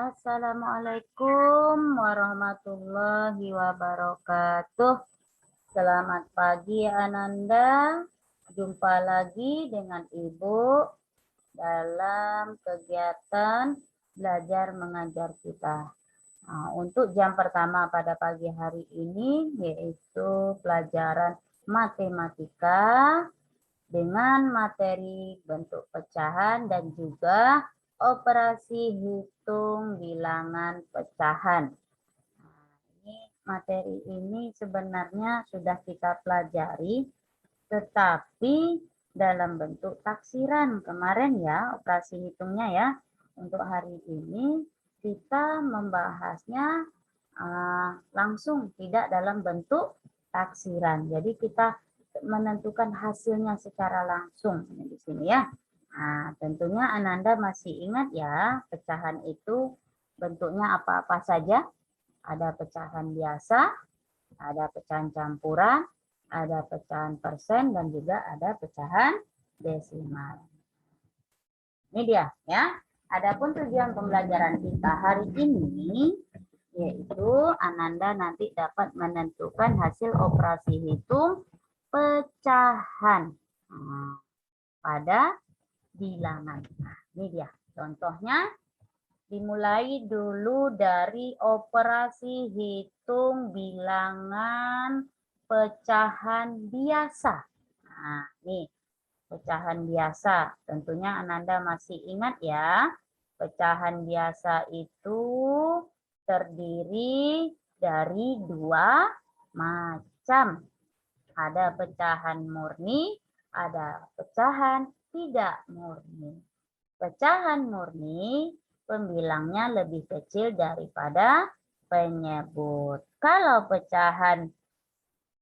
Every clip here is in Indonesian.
Assalamualaikum warahmatullahi wabarakatuh. Selamat pagi Ananda. Jumpa lagi dengan Ibu dalam kegiatan belajar mengajar kita. Nah, untuk jam pertama pada pagi hari ini yaitu pelajaran matematika dengan materi bentuk pecahan dan juga operasi hitung bilangan pecahan. Nah, materi ini sebenarnya sudah kita pelajari, tetapi dalam bentuk taksiran kemarin ya, operasi hitungnya ya. Untuk hari ini kita membahasnya langsung, tidak dalam bentuk taksiran. Jadi kita menentukan hasilnya secara langsung di sini ya. Nah, tentunya Ananda masih ingat ya, pecahan itu bentuknya apa-apa saja. Ada pecahan biasa, ada pecahan campuran, ada pecahan persen, dan juga ada pecahan desimal. Ini dia ya. Adapun tujuan pembelajaran kita hari ini yaitu Ananda nanti dapat menentukan hasil operasi hitung pecahan pada bilangan. Nah, ini dia contohnya. Dimulai dulu dari operasi hitung bilangan pecahan biasa. Nah, nih pecahan biasa. Tentunya Ananda masih ingat ya. Pecahan biasa itu terdiri dari dua macam. Ada pecahan murni, ada pecahan tidak murni. Pecahan murni pembilangnya lebih kecil daripada penyebut. Kalau pecahan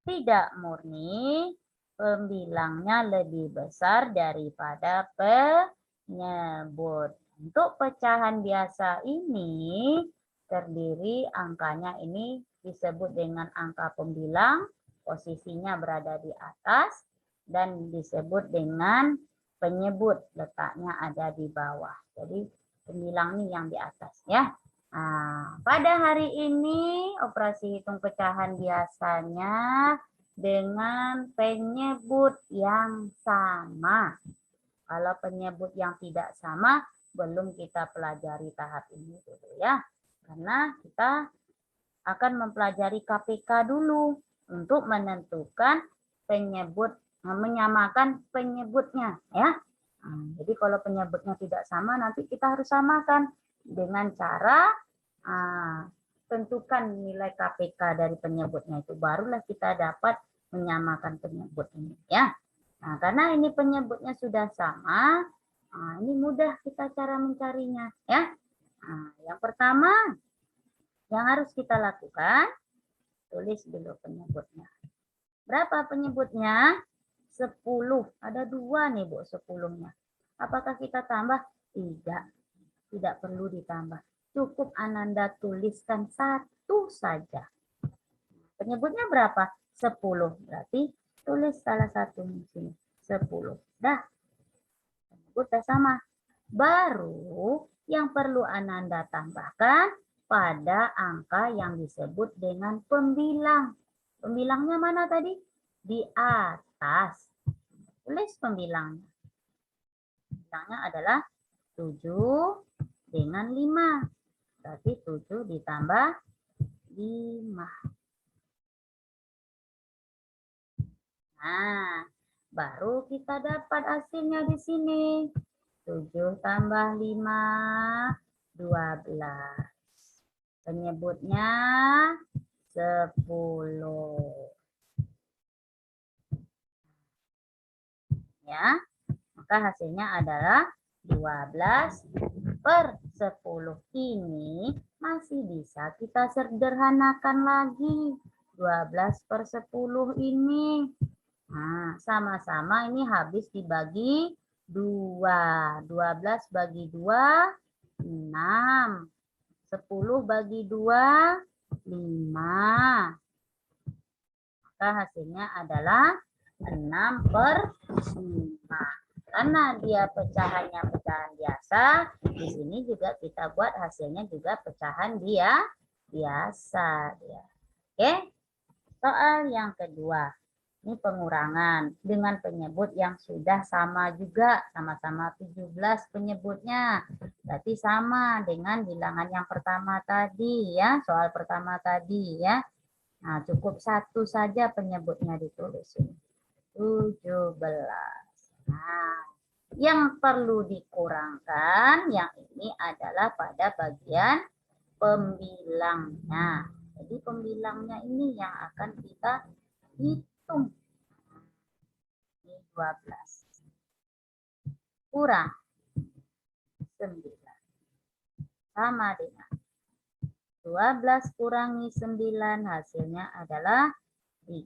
tidak murni, pembilangnya lebih besar daripada penyebut. Untuk pecahan biasa ini terdiri angkanya ini disebut dengan angka pembilang, posisinya berada di atas, dan disebut dengan penyebut, letaknya ada di bawah. Jadi pembilang ini yang di atas ya. Nah, pada hari ini operasi hitung pecahan biasanya dengan penyebut yang sama. Kalau penyebut yang tidak sama belum kita pelajari tahap ini dulu ya. Karena kita akan mempelajari KPK dulu untuk menentukan penyebut, menyamakan penyebutnya ya. Jadi kalau penyebutnya tidak sama nanti kita harus samakan dengan cara tentukan nilai KPK dari penyebutnya itu, barulah kita dapat menyamakan penyebut ini ya. Nah, karena ini penyebutnya sudah sama, ini mudah kita cara mencarinya ya. Nah, yang pertama yang harus kita lakukan, tulis dulu penyebutnya. Berapa penyebutnya? 10. Ada 2 nih Bu 10-nya. Apakah kita tambah? Tidak. Tidak perlu ditambah. Cukup Ananda tuliskan 1 saja. Penyebutnya berapa? 10. Berarti tulis salah satu di sini. 10. Dah. Penyebut dah sama. Baru yang perlu Ananda tambahkan pada angka yang disebut dengan pembilang. Pembilangnya mana tadi? Di atas. Tulis pembilangnya. Pembilangnya adalah 7 dengan 5. Berarti 7 ditambah 5. Nah, baru kita dapat hasilnya di sini. 7 tambah 5, 12. Penyebutnya 10. Ya, maka hasilnya adalah 12/10. Ini masih bisa kita sederhanakan lagi. 12/10 ini. Nah, sama-sama ini habis dibagi 2. 12 bagi 2, 6. 10 bagi 2, 5. Maka hasilnya adalah 6/5. Karena dia pecahannya pecahan biasa, di sini juga kita buat hasilnya juga pecahan dia biasa. Oke, soal yang kedua. Ini pengurangan dengan penyebut yang sudah sama juga, sama-sama 17 penyebutnya. Berarti sama dengan bilangan yang pertama tadi ya, soal pertama tadi ya. Nah, cukup satu saja penyebutnya ditulis ini. 17. Nah, yang perlu dikurangkan yang ini adalah pada bagian pembilangnya. Jadi pembilangnya ini yang akan kita hitung. Ini 12 kurang 9 sama dengan 12 kurangi 9 hasilnya adalah 3.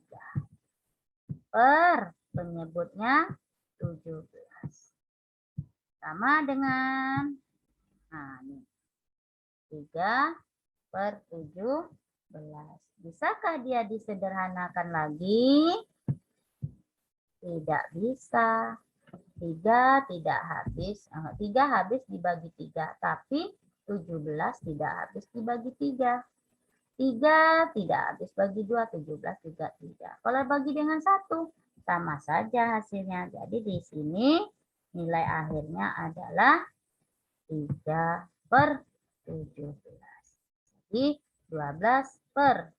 Per penyebutnya 17. Sama dengan, nah ini 3 per 17. Bisakah dia disederhanakan lagi? Tidak bisa. 3 tidak habis. 3 habis dibagi 3. Tapi 17 tidak habis dibagi 3. 3 tidak habis bagi 2. 17 juga tidak. Kalau bagi dengan 1, sama saja hasilnya. Jadi di sini nilai akhirnya adalah 3 per 17. Jadi 12 per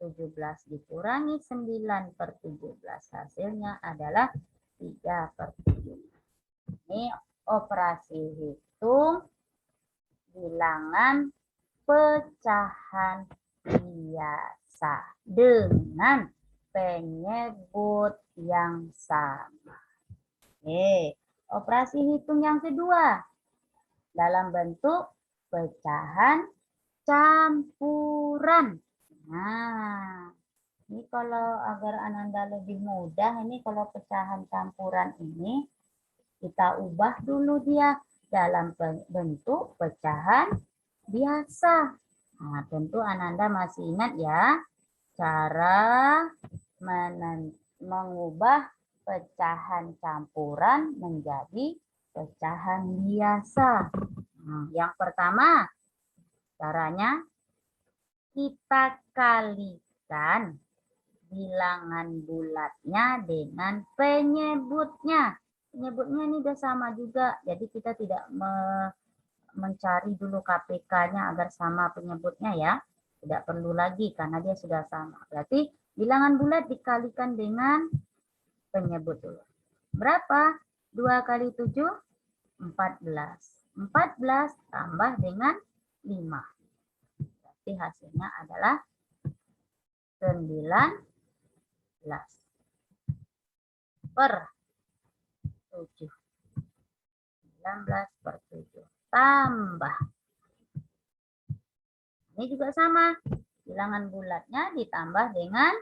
17 dikurangi 9 per 17. Hasilnya adalah 3 per 17. Ini operasi hitung bilangan pecahan biasa dengan penyebut yang sama. Oke, operasi hitung yang kedua dalam bentuk pecahan campuran. Nah, ini kalau agar Ananda lebih mudah, ini kalau pecahan campuran ini kita ubah dulu dia dalam bentuk pecahan biasa. Nah, tentu Ananda masih ingat ya cara mengubah pecahan campuran menjadi pecahan biasa. Nah, yang pertama caranya kita kalikan bilangan bulatnya dengan penyebutnya. Penyebutnya ini udah sama juga, jadi kita tidak mencari dulu KPK-nya agar sama penyebutnya ya. Tidak perlu lagi karena dia sudah sama. Berarti bilangan bulat dikalikan dengan penyebut dulu. Berapa? 2 kali 7? 14. 14 tambah dengan 5. Berarti hasilnya adalah 19 per 7. 19 per 7. Tambah. Ini juga sama. Bilangan bulatnya ditambah dengan,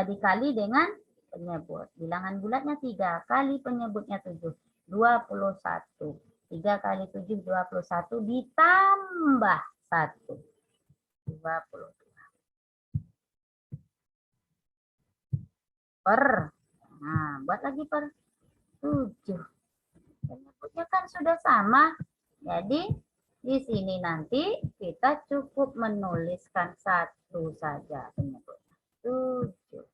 dikali dengan penyebut. Bilangan bulatnya 3 kali penyebutnya 7. 21. 3 kali 7, 21 ditambah 1. 22. Per. Nah, buat lagi per 7. Penyebutnya kan sudah sama. Jadi di sini nanti kita cukup menuliskan 1 saja penyebutnya. 7.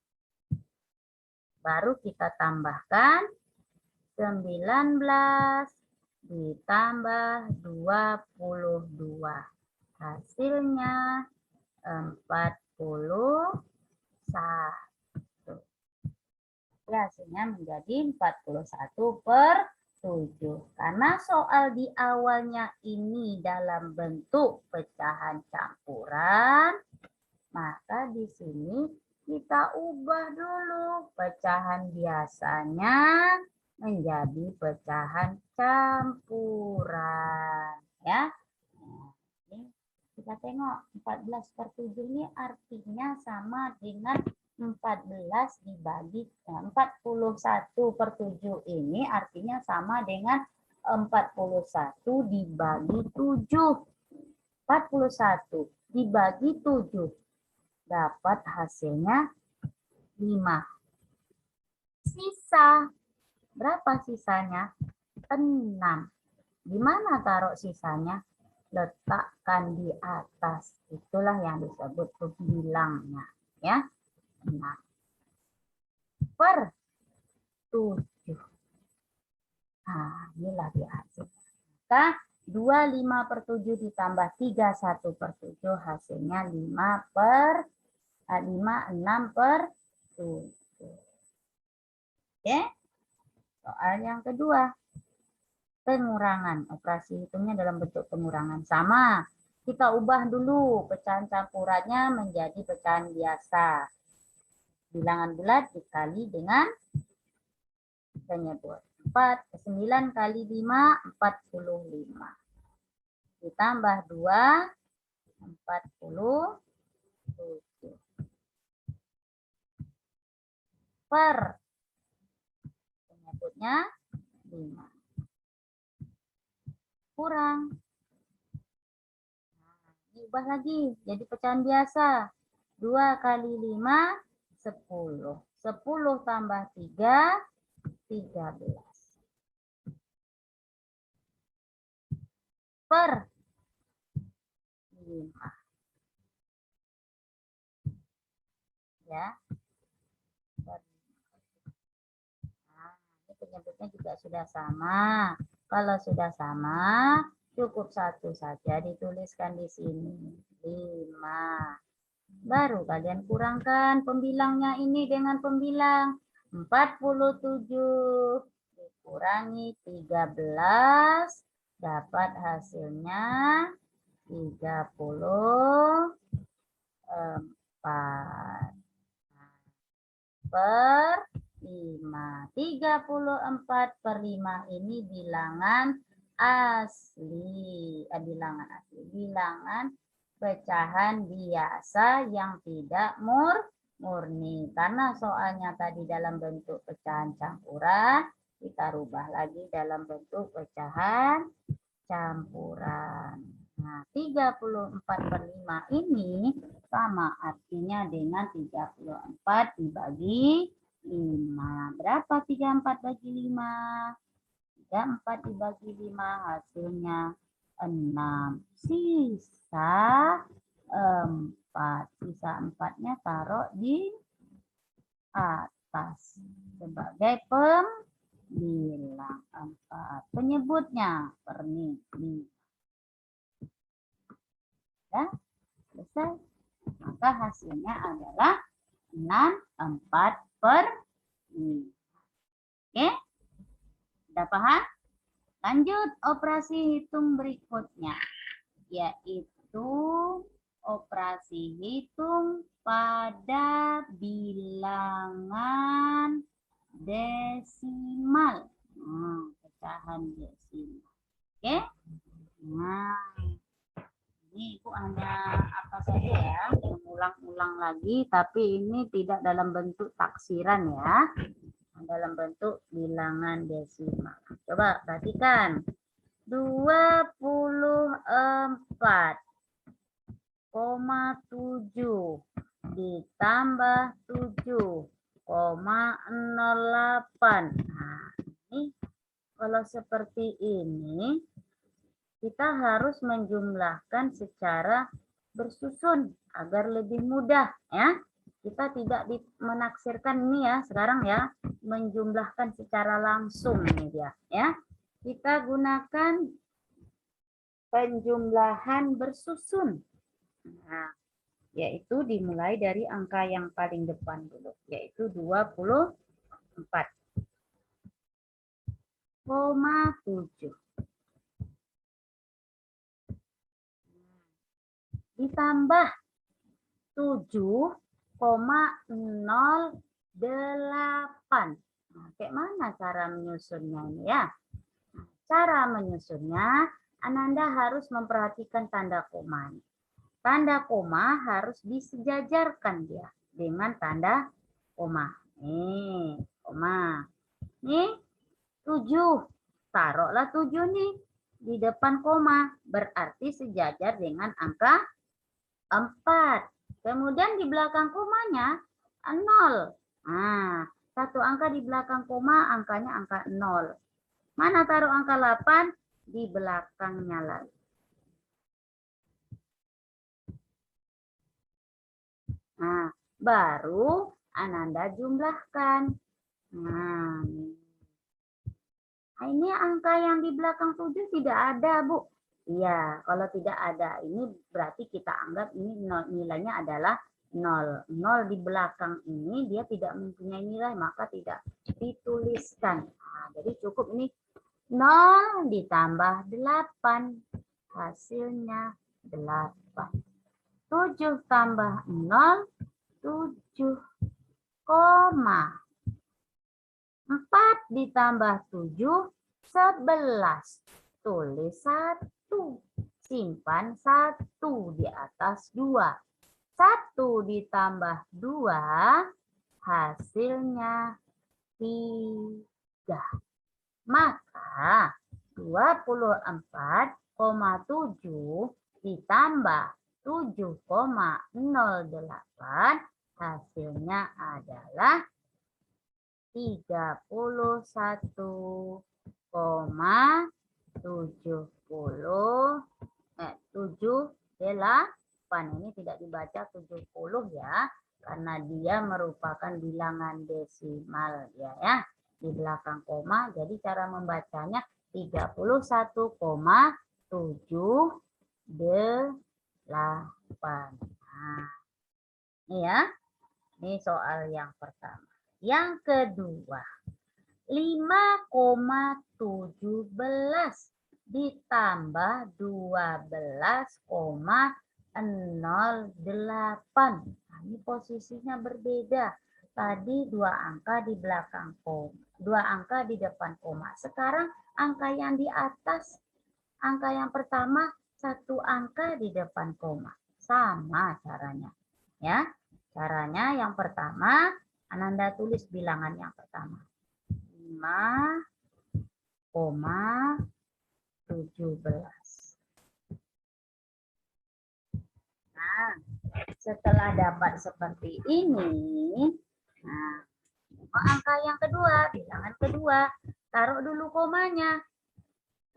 Baru kita tambahkan 19 ditambah 22. Hasilnya 41. Hasilnya menjadi 41 per 7. Karena soal di awalnya ini dalam bentuk pecahan campuran, maka di sini kita ubah dulu pecahan biasanya menjadi pecahan campuran. Ya. Nah, ini kita tengok 14 per 7 ini artinya sama dengan 14 dibagi 41 per 7 ini artinya sama dengan 41 dibagi 7. 41 dibagi 7 dapat hasilnya 5. Sisa Berapa sisanya? 6. Di mana taruh sisanya? Letakkan di atas. Itulah yang disebut pembilangnya. Ya, 6 per 7. Nah, inilah dihasilkan. Maka 25 per 7 ditambah 31 per 7 hasilnya 6 per 7. Oke. Soal yang kedua. Pengurangan. Operasi hitungnya dalam bentuk pengurangan. Sama. Kita ubah dulu pecahan campurannya menjadi pecahan biasa. Bilangan bulat dikali dengan penyebut. 9 kali 5, 45. Ditambah 2, 47. Per penyebutnya 5. Kurang. Nah, diubah lagi jadi pecahan biasa. 2 kali 5, 10. 10 tambah 3, 13. Per 5. Ya. Per 5. Nah, ini penyebutnya juga sudah sama. Kalau sudah sama, cukup 1 saja dituliskan di sini. 5. Baru kalian kurangkan pembilangnya ini dengan pembilang. 47 dikurangi 13 dapat hasilnya 34 per 5. 34 per 5 ini bilangan asli. Bilangan pecahan biasa yang tidak murni. Karena soalnya tadi dalam bentuk pecahan campuran, kita rubah lagi dalam bentuk pecahan campuran. Nah, 34 per 5 ini sama artinya dengan 34 dibagi 5. Berapa 34 bagi 5? 34 dibagi 5 hasilnya 6. Sisa 4. Sisa 4-nya taruh di atas sebagai pembilang 4. Penyebutnya pernikahan. Ya, selesai. Maka hasilnya adalah 64 per 5. Oke? Sudah paham? Lanjut operasi hitung berikutnya, yaitu operasi hitung pada bilangan desimal. Pecahan desimal. Oke? Nah, ini Ibu hanya apa saja ya, mengulang-ulang lagi, tapi ini tidak dalam bentuk taksiran ya. Dalam bentuk bilangan desimal. Coba perhatikan. 24,7 ditambah 7,08. Nah, ini kalau seperti ini kita harus menjumlahkan secara bersusun agar lebih mudah ya. Kita tidak menaksirkan ini ya sekarang ya, menjumlahkan secara langsung ini dia ya. Kita gunakan penjumlahan bersusun. Nah, yaitu dimulai dari angka yang paling depan dulu, yaitu 24,7 ditambah 7,08. Nah, kayak mana cara menyusunnya ini ya? Cara menyusunnya, Ananda harus memperhatikan tanda koma. Tanda koma harus disejajarkan dia dengan tanda koma. Nih, koma. Nih, 7. Taruhlah 7 nih di depan koma. Berarti sejajar dengan angka 4. Kemudian di belakang komanya 0. Nah, Satu angka di belakang koma, angkanya angka 0. Mana taruh angka 8? Di belakangnya lagi. Nah, baru Ananda jumlahkan. Nah, ini angka yang di belakang 7 tidak ada, Bu. Iya, kalau tidak ada, ini berarti kita anggap ini nilainya adalah 0. 0 di belakang ini dia tidak mempunyai nilai, maka tidak dituliskan. Nah, jadi cukup ini 0 ditambah 8. Hasilnya 8. 7 tambah 0, 7, 4 ditambah 7, 11. Tulis 1. Simpan 1 di atas 2. 1 ditambah 2, hasilnya 3. Maka 24,7 ditambah 7,08 hasilnya adalah 31,78. Ini tidak dibaca 70 ya, karena dia merupakan bilangan desimal ya. Di belakang koma, jadi cara membacanya 31,78. Nah, ini ya. Ini soal yang pertama. Yang kedua, 5,17 ditambah 12,08. Nah, ini posisinya berbeda. Tadi dua angka di belakang koma, dua angka di depan koma. Sekarang angka yang di atas, angka yang pertama satu angka di depan koma. Sama caranya. Ya, caranya yang pertama, Ananda tulis bilangan yang pertama. 5,17. Nah, setelah dapat seperti ini, nah, angka yang kedua, bilangan kedua, taruh dulu komanya.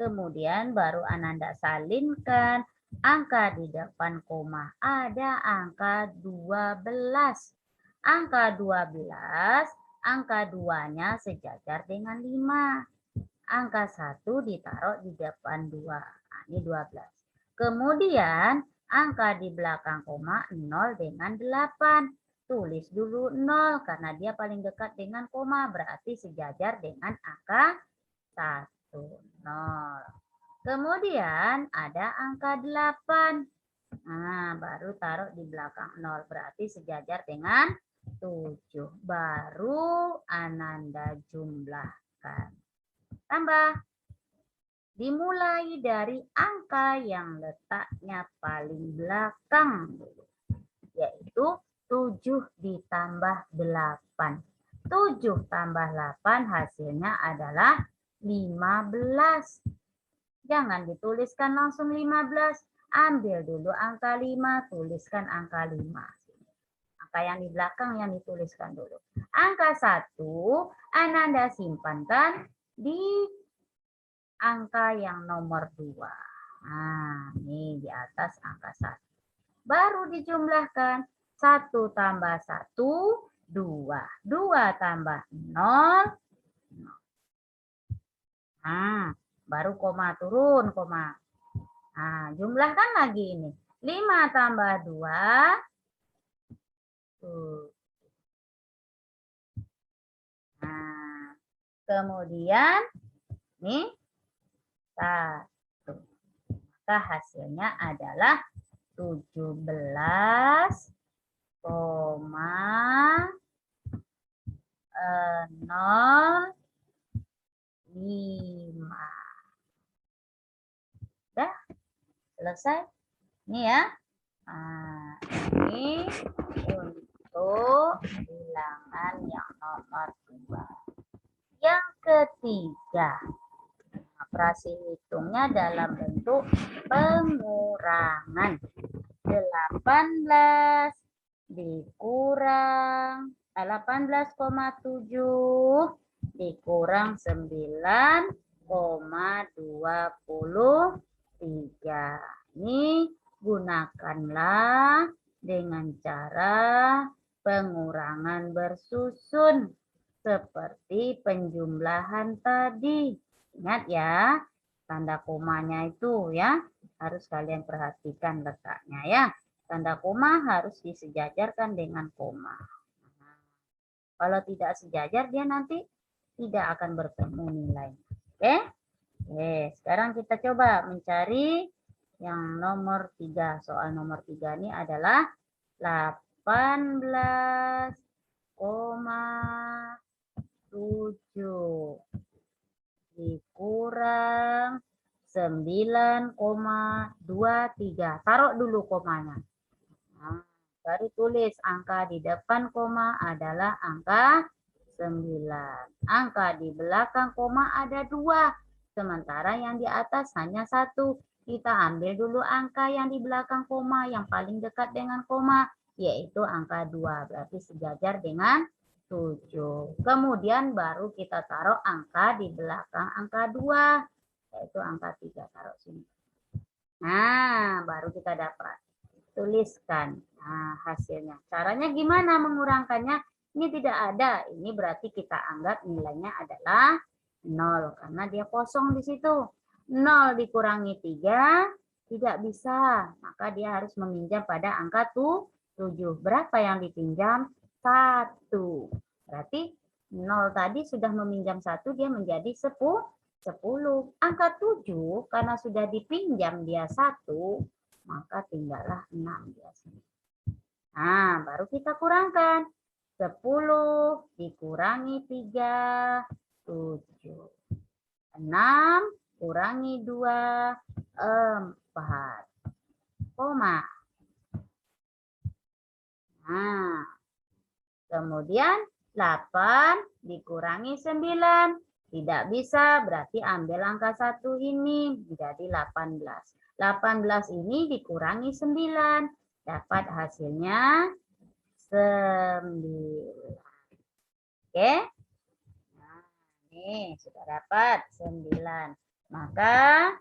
Kemudian baru Ananda salinkan angka di depan koma. Ada angka 12. Angka 12, angka 2-nya sejajar dengan 5. Angka 1 ditaruh di depan 2. Nah, ini 12. Kemudian angka di belakang koma 0 dengan 8. Tulis dulu 0 karena dia paling dekat dengan koma, berarti sejajar dengan angka 1. 0. Kemudian ada angka 8. Nah, baru taruh di belakang 0, berarti sejajar dengan 7. Baru Ananda jumlahkan. Tambah. Dimulai dari angka yang letaknya paling belakang, yaitu 7 ditambah 8. 7 tambah 8 hasilnya adalah 15. Jangan dituliskan langsung 15. Ambil dulu angka 5, tuliskan angka 5. Angka yang di belakang yang dituliskan dulu. Angka 1, Ananda simpankan di angka yang nomor 2. Nah, ini di atas angka 1. Baru dijumlahkan. 1 tambah 1, 2. 2 tambah 0. Nah, baru koma turun, koma. Nah, jumlahkan lagi ini. 5 tambah 2. Nah, kemudian ini 1. Maka hasilnya adalah 17,05. Udah selesai. Ini ya. Nah, ini untuk bilangan yang nomor 2. Yang ketiga, operasi hitungnya dalam bentuk pengurangan. 18 dikurang 18,7 dikurang 9,23. Ini gunakanlah dengan cara pengurangan bersusun seperti penjumlahan tadi. Ingat ya, tanda komanya itu ya harus kalian perhatikan letaknya ya. Tanda koma harus disejajarkan dengan koma. Kalau tidak sejajar, dia nanti tidak akan bertemu nilainya. Oke? Oke, sekarang kita coba mencari yang nomor 3. Soal nomor 3 ini adalah 18,7 dikurang 9,23. Taruh dulu komanya. Nah, baru tulis angka di depan koma adalah angka 9. Angka di belakang koma ada 2. Sementara yang di atas hanya 1. Kita ambil dulu angka yang di belakang koma, yang paling dekat dengan koma, yaitu angka 2. Berarti sejajar dengan 7. Kemudian baru kita taruh angka di belakang angka 2, yaitu angka 3. Taruh sini. Nah, baru kita dapat. Tuliskan. Nah, hasilnya. Caranya gimana mengurangkannya? Ini tidak ada. Ini berarti kita anggap nilainya adalah 0. Karena dia kosong di situ. 0 dikurangi 3 tidak bisa. Maka dia harus meminjam pada angka 7. Berapa yang dipinjam? 1. Berarti 0 tadi sudah meminjam 1, dia menjadi 10. Angka 7 karena sudah dipinjam dia 1, maka tinggallah 6 di sini. Nah, baru kita kurangkan. 10 dikurangi 3, 7. 6 kurangi 2, 4. Koma. Nah, kemudian 8 dikurangi 9. Tidak bisa, berarti ambil angka 1 ini menjadi 18. 18 ini dikurangi 9. Dapat hasilnya 9. Oke? Nah, ini sudah dapat 9. Maka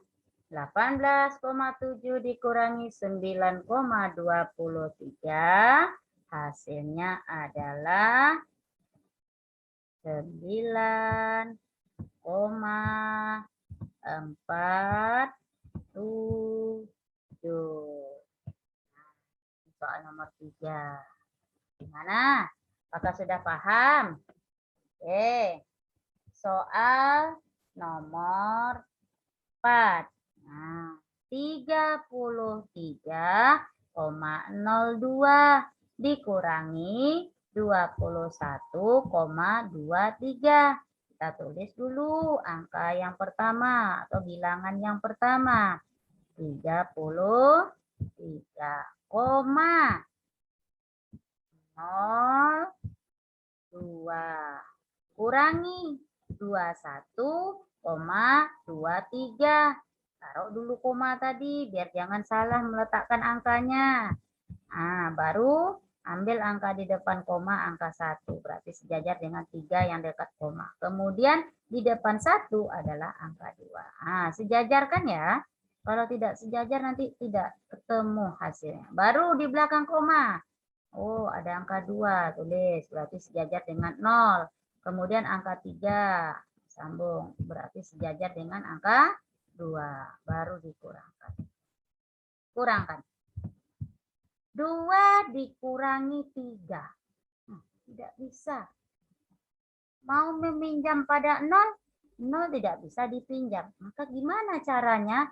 18,7 dikurangi 9,23 hasilnya adalah 9,47. Soal nomor 3. Gimana? Apakah sudah paham? Oke. Soal nomor 4. Nah, 33,02 dikurangi 21,23. Kita tulis dulu angka yang pertama atau bilangan yang pertama. 33,02 kurangi 21,23. Taruh dulu koma tadi biar jangan salah meletakkan angkanya. Nah, baru ambil angka di depan koma angka 1. Berarti sejajar dengan 3 yang dekat koma. Kemudian di depan 1 adalah angka 2. Nah, sejajar kan ya? Kalau tidak sejajar nanti tidak ketemu hasilnya. Baru di belakang koma. Oh, ada angka 2. Tulis. Berarti sejajar dengan 0. Kemudian angka 3. Sambung. Berarti sejajar dengan angka 2. Baru dikurangkan. Kurangkan. 2 dikurangi 3. Tidak bisa. Mau meminjam pada 0? 0 tidak bisa dipinjam. Maka gimana caranya?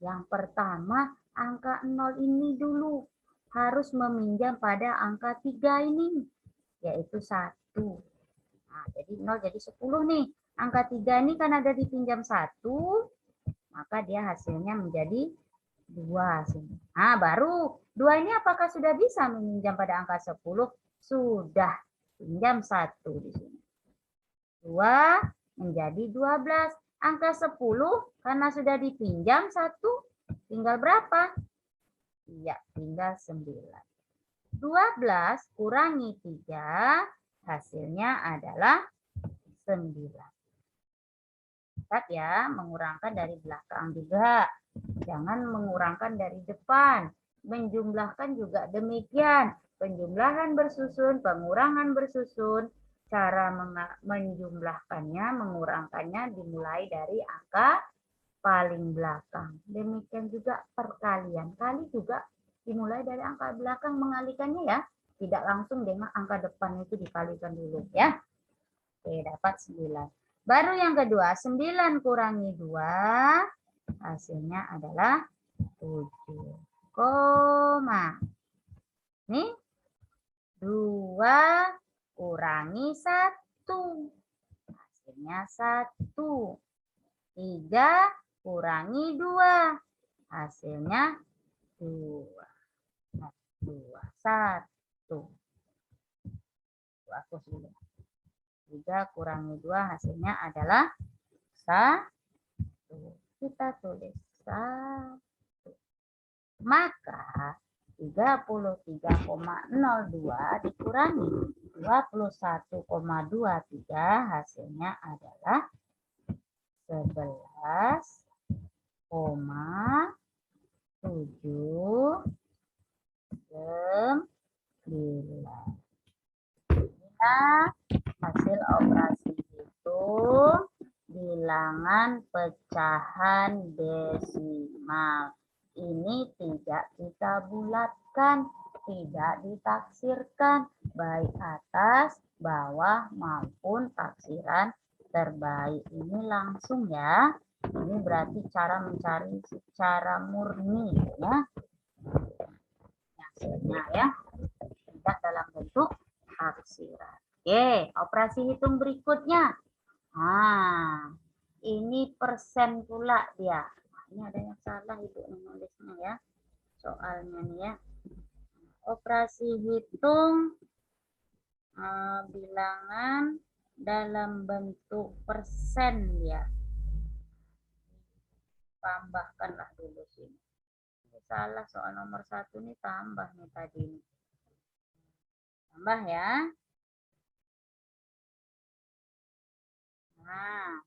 Yang pertama, angka 0 ini dulu. Harus meminjam pada angka 3 ini. Yaitu 1. Nah, jadi 0 jadi 10 nih. Angka 3 ini kan ada dipinjam 1. Maka dia hasilnya menjadi 2 sini. Nah, baru 2 ini apakah sudah bisa meminjam pada angka 10? Sudah. Pinjam 1 di sini. 2 menjadi 12. Angka 10 karena sudah dipinjam 1, tinggal berapa? Iya, tinggal 9. 12 kurangi 3 Hasilnya adalah 9. Tetap ya, mengurangkan dari belakang juga. Jangan mengurangkan dari depan. Menjumlahkan juga demikian. Penjumlahan bersusun, pengurangan bersusun. Cara menjumlahkannya, mengurangkannya dimulai dari angka paling belakang. Demikian juga perkalian. Kali juga dimulai dari angka belakang, mengalikannya ya. Tidak langsung dengan angka depan itu dikalikan dulu ya. Oke, dapat 9. Baru yang kedua, 9 kurangi 2, hasilnya adalah 7. Nih, 2 kurangi 1, hasilnya 1. 3 kurangi 2, hasilnya 2. 1. Aku dulu. 3 kurangi 2 hasilnya adalah 1. Kita tulis 1. Maka 33,02 dikurangi 21,23 hasilnya adalah 11,79. Hasil operasi hitung bilangan pecahan desimal. Ini tidak kita bulatkan, tidak ditaksirkan, baik atas, bawah, maupun taksiran terbaik. Ini langsung ya. Ini berarti cara mencari secara murni ya. Hasilnya ya. Tidak dalam bentuk taksiran. Oke, operasi hitung berikutnya. Nah, ini persen pula dia. Ini ada yang salah Ibu menulisnya ya. Soalnya nih ya. Operasi hitung bilangan dalam bentuk persen ya. Tambahkanlah dulu sini. Ini salah soal nomor 1 nih, tambah nih tadi. Tambah ya. Nah,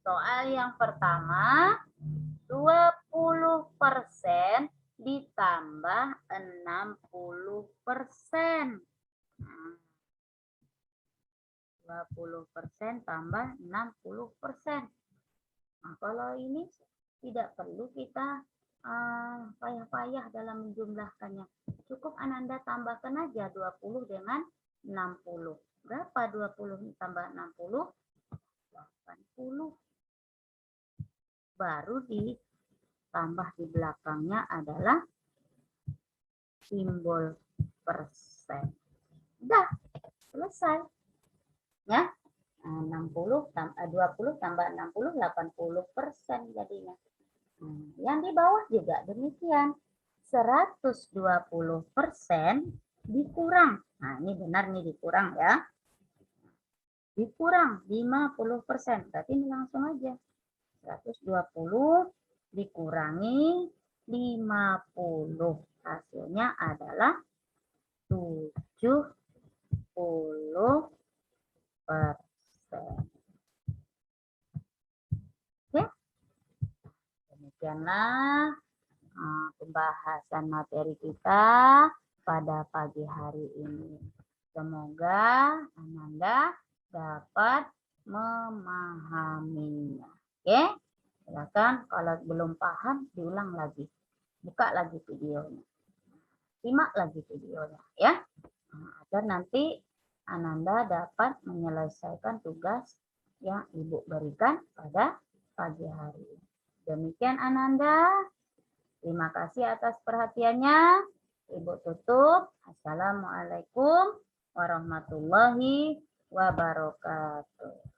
soal yang pertama, 20% ditambah 60%. 20% tambah 60%. Nah, kalau ini tidak perlu kita payah-payah dalam menjumlahkannya. Cukup Ananda tambahkan aja 20 dengan 60. Berapa 20 tambah 60? 80. Baru ditambah di belakangnya adalah simbol persen. Udah, selesai. Ya. 20 tambah 60, 80% jadinya. Yang di bawah juga demikian. 120% dikurang. Nah, ini benar nih dikurang ya. Dikurang 50%. Berarti ini langsung aja. 120 dikurangi 50. Hasilnya adalah 70%. Oke. Demikianlah pembahasan materi kita pada pagi hari ini. Semoga Ananda dapat memahaminya. Oke, silakan kalau belum paham diulang lagi. Buka lagi videonya. Simak lagi videonya ya. Agar nanti Ananda dapat menyelesaikan tugas yang Ibu berikan pada pagi hari ini. Demikian Ananda. Terima kasih atas perhatiannya. Ibu tutup. Assalamualaikum warahmatullahi wabarakatuh.